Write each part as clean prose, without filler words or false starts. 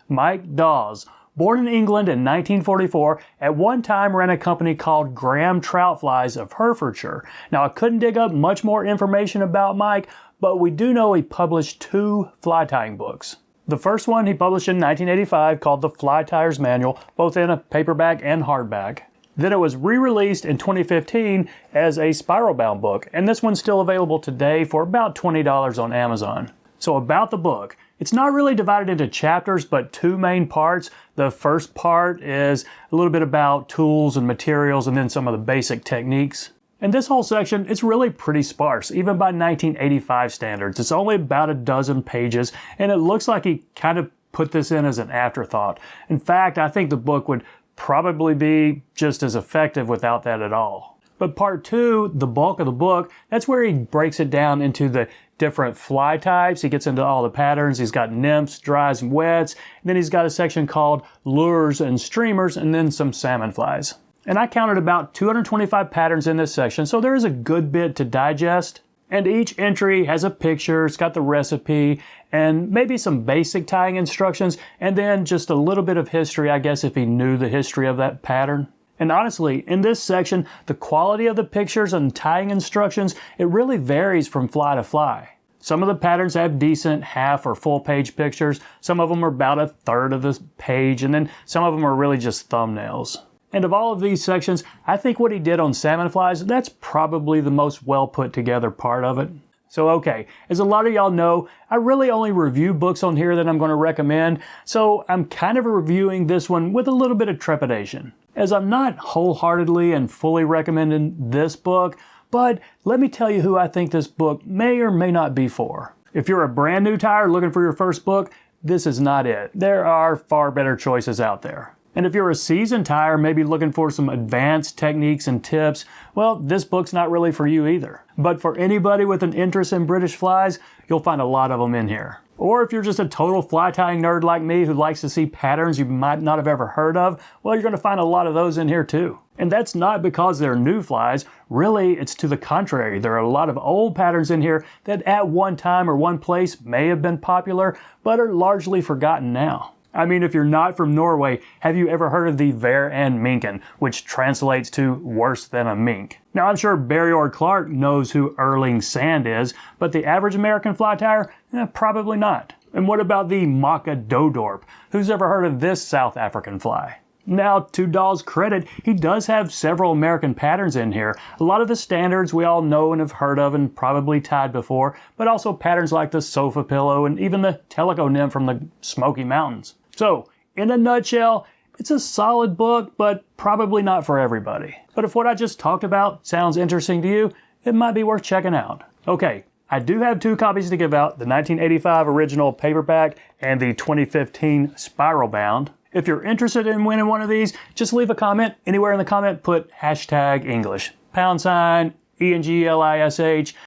Mike Dawes, born in England in 1944, at one time ran a company called Graham Trout Flies of Herfordshire. Now, I couldn't dig up much more information about Mike, but we do know he published 2 fly tying books. The first one he published in 1985 called the Flytier's Manual, both in a paperback and hardback. Then it was re-released in 2015 as a spiral-bound book, and this one's still available today for about $20 on Amazon. So about the book, it's not really divided into chapters, but 2 main parts. The first part is a little bit about tools and materials and then some of the basic techniques. And this whole section, it's really pretty sparse, even by 1985 standards. It's only about a dozen pages, and it looks like he kind of put this in as an afterthought. In fact, I think the book would probably be just as effective without that at all. But part 2, the bulk of the book, that's where he breaks it down into the different fly types. He gets into all the patterns. He's got nymphs, dries, and wets. And then he's got a section called lures and streamers, and then some salmon flies. And I counted about 225 patterns in this section, so there is a good bit to digest. And each entry has a picture, it's got the recipe, and maybe some basic tying instructions, and then just a little bit of history, I guess, if he knew the history of that pattern. And honestly, in this section, the quality of the pictures and tying instructions, it really varies from fly to fly. Some of the patterns have decent half or full page pictures, some of them are about a third of the page, and then some of them are really just thumbnails. And of all of these sections, I think what he did on salmon flies, that's probably the most well put together part of it. So okay, as a lot of y'all know, I really only review books on here that I'm going to recommend, so I'm kind of reviewing this one with a little bit of trepidation, as I'm not wholeheartedly and fully recommending this book, but let me tell you who I think this book may or may not be for. If you're a brand new tyer looking for your first book, this is not it. There are far better choices out there. And if you're a seasoned tyer, maybe looking for some advanced techniques and tips, well, this book's not really for you either. But for anybody with an interest in British flies, you'll find a lot of them in here. Or if you're just a total fly tying nerd like me who likes to see patterns you might not have ever heard of, well, you're going to find a lot of those in here too. And that's not because they're new flies. Really, it's to the contrary. There are a lot of old patterns in here that at one time or one place may have been popular, but are largely forgotten now. I mean, if you're not from Norway, have you ever heard of the Ver and Minken, which translates to worse than a mink? Now, I'm sure Barry or Clark knows who Erling Sand is, but the average American fly tyer, probably not. And what about the Maka Dodorp? Who's ever heard of this South African fly? Now, to Dawes' credit, he does have several American patterns in here. A lot of the standards we all know and have heard of and probably tied before, but also patterns like the sofa pillow and even the Teleco nymph from the Smoky Mountains. So, in a nutshell, it's a solid book, but probably not for everybody. But if what I just talked about sounds interesting to you, it might be worth checking out. Okay, I do have 2 copies to give out, the 1985 original paperback and the 2015 spiral bound. If you're interested in winning one of these, just leave a comment. Anywhere in the comment, put #English, #ENGLISH.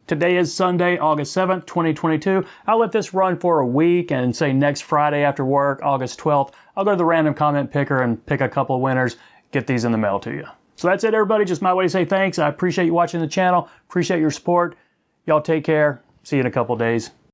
Today is Sunday, August 7th, 2022. I'll let this run for a week and say next Friday after work, August 12th, I'll go to the random comment picker and pick a couple of winners, get these in the mail to you. So that's it, everybody. Just my way to say thanks. I appreciate you watching the channel. Appreciate your support. Y'all take care. See you in a couple days.